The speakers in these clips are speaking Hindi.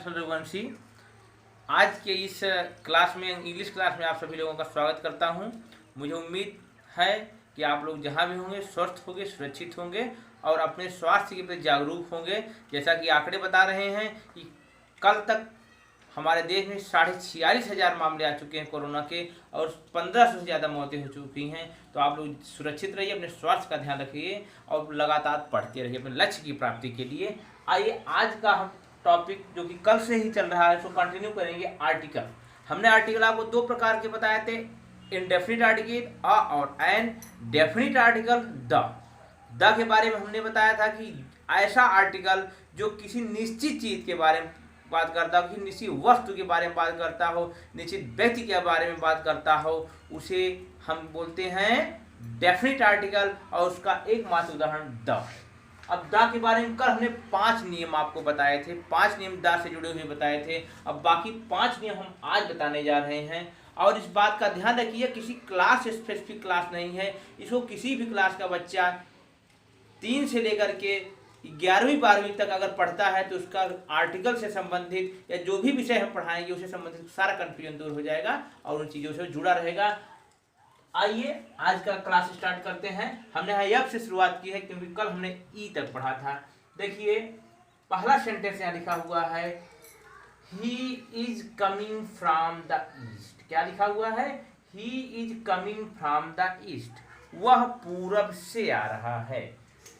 इंटरनेशनल रघुवंशी। आज के इस क्लास में, इंग्लिश क्लास में आप सभी लोगों का स्वागत करता हूं। मुझे उम्मीद है कि आप लोग जहां भी होंगे स्वस्थ होंगे, सुरक्षित होंगे और अपने स्वास्थ्य के प्रति जागरूक होंगे। जैसा कि आंकड़े बता रहे हैं कि कल तक हमारे देश में 46,500 मामले आ चुके हैं कोरोना के और 1500 से ज़्यादा मौतें हो चुकी हैं। तो आप लोग सुरक्षित रहिए, अपने स्वास्थ्य का ध्यान रखिए और लगातार पढ़ते रहिए अपने लक्ष्य की प्राप्ति के लिए। आइए आज का हम टॉपिक जो कि कल से ही चल रहा है उसको कंटिन्यू करेंगे। आर्टिकल, हमने आर्टिकल आपको दो प्रकार के बताए थे, इनडेफिनिट आर्टिकल और एन डेफिनिट आर्टिकल द के बारे में हमने बताया था कि ऐसा आर्टिकल जो किसी निश्चित चीज़ के बारे में बात करता हो, किसी निश्चित वस्तु के बारे में बात करता हो, निश्चित व्यक्ति के बारे में बात करता हो, उसे हम बोलते हैं डेफिनिट आर्टिकल और उसका एकमात्र उदाहरण द है। अब द के बारे में कल हमने 5 नियम आपको बताए थे, 5 नियम द से जुड़े हुए बताए थे। अब बाकी 5 नियम हम आज बताने जा रहे हैं। और इस बात का ध्यान रखिए, किसी क्लास स्पेसिफिक क्लास नहीं है, इसको किसी भी क्लास का बच्चा 3 से लेकर के 11वीं 12वीं तक अगर पढ़ता है तो उसका आर्टिकल से संबंधित या जो भी विषय हम पढ़ाएंगे उससे संबंधित सारा कंफ्यूजन दूर हो जाएगा और उन चीज़ों से जुड़ा रहेगा। आइए आज का क्लास स्टार्ट करते हैं। हमने यब से शुरुआत की है क्योंकि कल हमने ई तक पढ़ा था। देखिए पहला सेंटेंस यहाँ लिखा हुआ है, he is coming from the east. क्या लिखा हुआ है? He is coming from the east, वह पूरब से आ रहा है।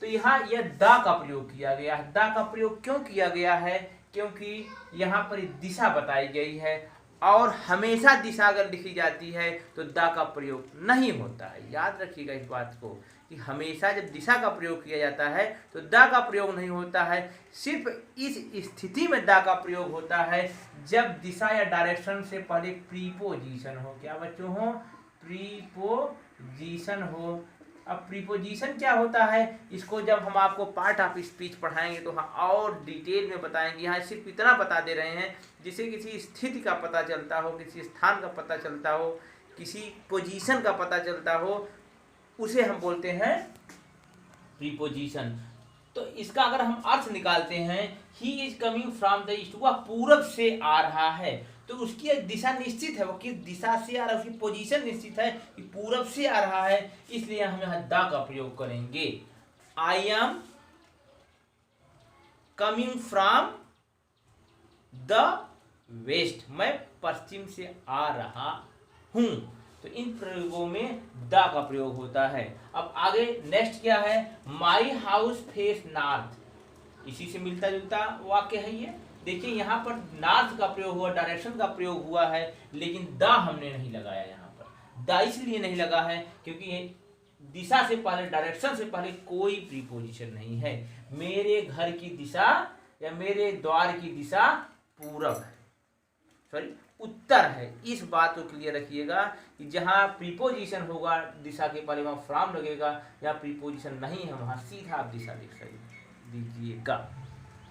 तो यहाँ यह द का प्रयोग किया गया है। द का प्रयोग क्यों किया गया है? क्योंकि यहाँ पर दिशा बताई गई है और हमेशा दिशा अगर लिखी जाती है तो द का प्रयोग नहीं होता है। याद रखिएगा इस बात को कि हमेशा जब दिशा का प्रयोग किया जाता है तो द का प्रयोग नहीं होता है। सिर्फ इस स्थिति में द का प्रयोग होता है जब दिशा या डायरेक्शन से पहले प्रीपोजिशन हो। क्या बच्चों हो? प्रीपोजिशन हो। अब प्रीपोजिशन क्या होता है, इसको जब हम आपको पार्ट ऑफ स्पीच पढ़ाएंगे तो हाँ और डिटेल में बताएंगे। यहाँ सिर्फ इतना बता दे रहे हैं जिसे किसी स्थिति का पता चलता हो, किसी स्थान का पता चलता हो, किसी पोजीशन का पता चलता हो, उसे हम बोलते हैं प्रीपोजिशन। तो इसका अगर हम अर्थ निकालते हैं, he is coming from the east, वह पूरब से आ रहा है, तो उसकी एक दिशा निश्चित है, वो किस दिशा से आ रहा है, उसकी पोजीशन निश्चित है कि पूरब से आ रहा है, इसलिए हम यहाँ द का प्रयोग करेंगे। I am coming from the west, मैं पश्चिम से आ रहा हूं। तो इन प्रयोगों में द का प्रयोग होता है। अब आगे नेक्स्ट क्या है? माई हाउस फेस नॉर्थ, इसी से मिलता जुलता वाक्य है ये। देखिए यहाँ पर नॉर्थ का प्रयोग हुआ, डायरेक्शन का प्रयोग हुआ है, लेकिन द हमने नहीं लगाया यहाँ पर। द इसलिए नहीं लगा है क्योंकि दिशा से पहले, डायरेक्शन से पहले कोई प्रीपोजिशन नहीं है। मेरे घर की दिशा या मेरे द्वार की दिशा पूरब है, सॉरी उत्तर है। इस बात को क्लियर रखिएगा कि जहाँ प्रीपोजिशन होगा दिशा के पहले वहाँ फ्रॉम लगेगा, या प्रीपोजिशन नहीं है वहाँ सीधा आप दिशा लिख दीजिएगा।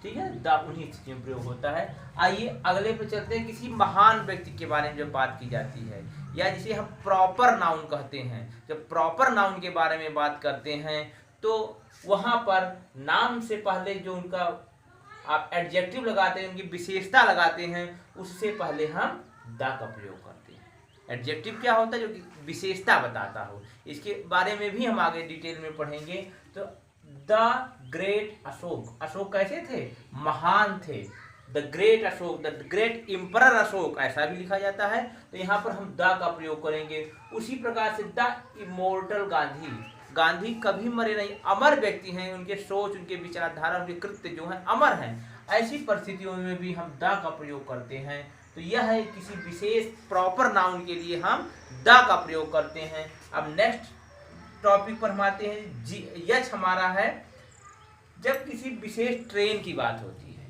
ठीक है, द उन्हीं चीज़ों में प्रयोग होता है। आइए अगले पे चलते हैं। किसी महान व्यक्ति के बारे में जब बात की जाती है या जिसे हम प्रॉपर नाउन कहते हैं, जब प्रॉपर नाउन के बारे में बात करते हैं तो वहाँ पर नाम से पहले जो उनका आप एडजेक्टिव लगाते हैं, उनकी विशेषता लगाते हैं, उससे पहले हम द का प्रयोग करते हैं। एडजेक्टिव क्या होता है? जो कि विशेषता बताता हो। इसके बारे में भी हम आगे डिटेल में पढ़ेंगे। तो द ग्रेट अशोक, अशोक कैसे थे? महान थे। The great Ashok, the great emperor Ashok, ऐसा भी लिखा जाता है। तो यहाँ पर हम द का प्रयोग करेंगे। उसी प्रकार से द इमोर्टल गांधी, गांधी कभी मरे नहीं, अमर व्यक्ति हैं, उनके सोच, उनके विचारधारा, उनके कृत्य जो हैं अमर हैं। ऐसी परिस्थितियों में भी हम द का प्रयोग करते हैं। तो यह है किसी विशेष प्रॉपर नाउन के लिए हम द का प्रयोग करते हैं। अब नेक्स्ट टॉपिक पर हम आते हैं। यच हमारा है जब किसी विशेष ट्रेन की बात होती है,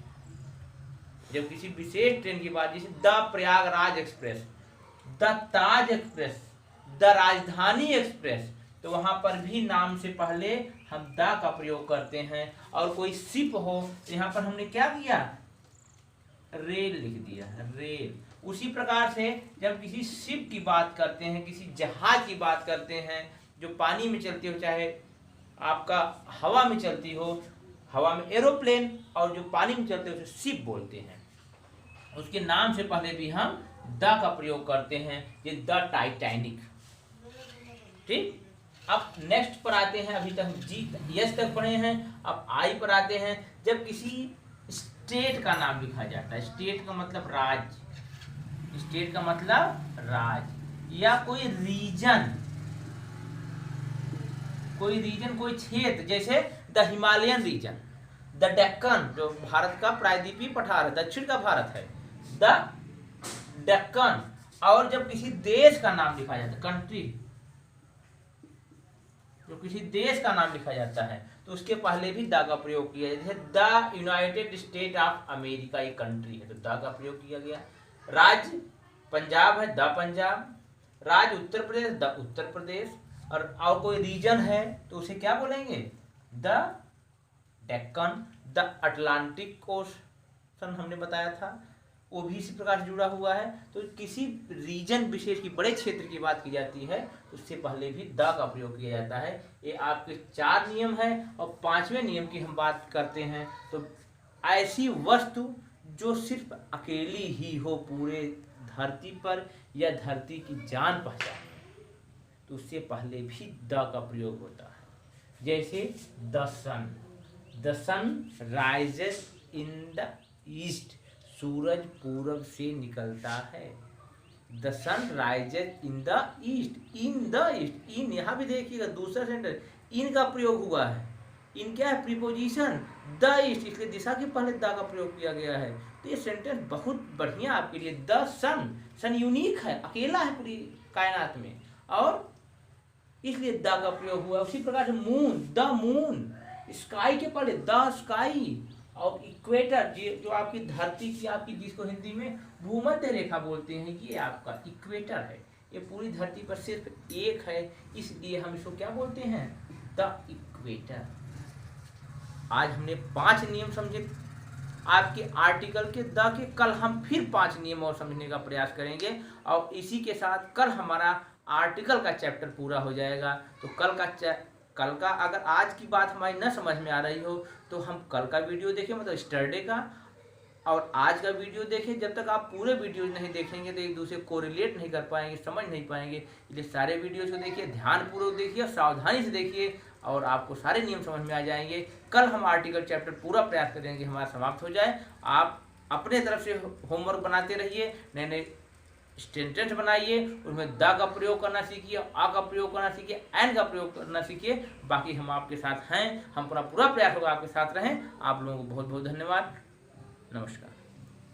जब किसी विशेष ट्रेन की बात, जैसे the Prayagraj express, the Taj express, the राजधानी एक्सप्रेस, तो वहां पर भी नाम से पहले हम द का प्रयोग करते हैं। और कोई शिप हो तो यहाँ पर हमने क्या किया? रेल लिख दिया, रेल। उसी प्रकार से जब किसी शिप की बात करते हैं, किसी जहाज की बात करते हैं जो पानी में चलती हो, चाहे आपका हवा में चलती हो, हवा में एरोप्लेन, और जो पानी में चलते हो उसे शिप बोलते हैं। उसके नाम से पहले भी हम द का प्रयोग करते हैं, ये द टाइटैनिक। ठीक, अब नेक्स्ट पर आते हैं। अभी तक जी यस तक पढ़े हैं, अब आई पर आते हैं। जब किसी स्टेट का नाम लिखा जाता है, स्टेट का मतलब राज्य, स्टेट का मतलब राज्य, या कोई रीजन, कोई क्षेत्र, जैसे the Himalayan region, the Deccan, जो भारत का प्रायद्वीपीय पठार है, दक्षिण का भारत है, द डेक्कन। और जब किसी देश का नाम लिखा जाता है, कंट्री, जो किसी देश का नाम लिखा जाता है तो उसके पहले भी द का प्रयोग किया जाता है। जैसे the United state of America एक कंट्री है तो द का प्रयोग किया गया। राज्य पंजाब है, द पंजाब। राज्य उत्तर प्रदेश, द उत्तर प्रदेश। और कोई रीजन है तो उसे क्या बोलेंगे, the Deccan. The Atlantic ocean हमने बताया था, वो भी इसी प्रकार से जुड़ा हुआ है। तो किसी रीजन विशेष की, बड़े क्षेत्र की बात की जाती है तो उससे पहले भी द का प्रयोग किया जाता है। ये आपके 4 नियम है। और 5वें नियम की हम बात करते हैं तो ऐसी वस्तु जो सिर्फ अकेली ही हो पूरे धरती पर या धरती की जान पहचान, तो उससे पहले भी द का प्रयोग होता है। जैसे the sun, the sun rises in the east, सूरज पूरब से निकलता है। The sun rises in the east, in the east, in यहाँ भी देखिएगा दूसरा सेंटेंस इन का प्रयोग हुआ है। इन क्या है, प्रीपोजिशन, द ईस्ट, इसलिए दिशा के पहले द का प्रयोग किया गया है। तो ये सेंटेंस बहुत बढ़िया आपके लिए। द सन, सन यूनिक है, अकेला है पूरी कायनात में, और इसलिए द का प्रयोग हुआ। उसी प्रकार से मून, द मून, स्काई के पहले द स्काई। और इक्वेटर, जो आपकी धरती की, आपकी जिसको हिंदी में भूमध्य रेखा बोलते हैं, ये आपका इक्वेटर है। ये पूरी धरती पर सिर्फ एक है, इसलिए हम इसको क्या बोलते हैं, द इक्वेटर। आज हमने 5 नियम समझे आपके आर्टिकल के द के। कल हम फिर 5 नियम और समझने का प्रयास करेंगे, और इसी के साथ कल हमारा आर्टिकल का चैप्टर पूरा हो जाएगा। तो कल का अगर आज की बात हमारी न समझ में आ रही हो तो हम कल का वीडियो देखें, मतलब स्टरडे का, और आज का वीडियो देखें। जब तक आप पूरे वीडियो नहीं देखेंगे तो एक दूसरे को रिलेट नहीं कर पाएंगे, समझ नहीं पाएंगे। इसलिए सारे वीडियोज को देखिए, ध्यानपूर्वक देखिए, सावधानी से देखिए, और आपको सारे नियम समझ में आ जाएंगे। कल हम आर्टिकल चैप्टर पूरा प्रयास करेंगे हमारा समाप्त हो जाए। आप अपने तरफ से होमवर्क बनाते रहिए, नए नए सेंटेंस बनाइए, उसमें द का प्रयोग करना सीखिए, आ का प्रयोग करना सीखिए, एन का प्रयोग करना सीखिए। बाकी हम आपके साथ हैं, हम पूरा प्रयास होगा आपके साथ रहें। आप लोगों को बहुत बहुत धन्यवाद। नमस्कार।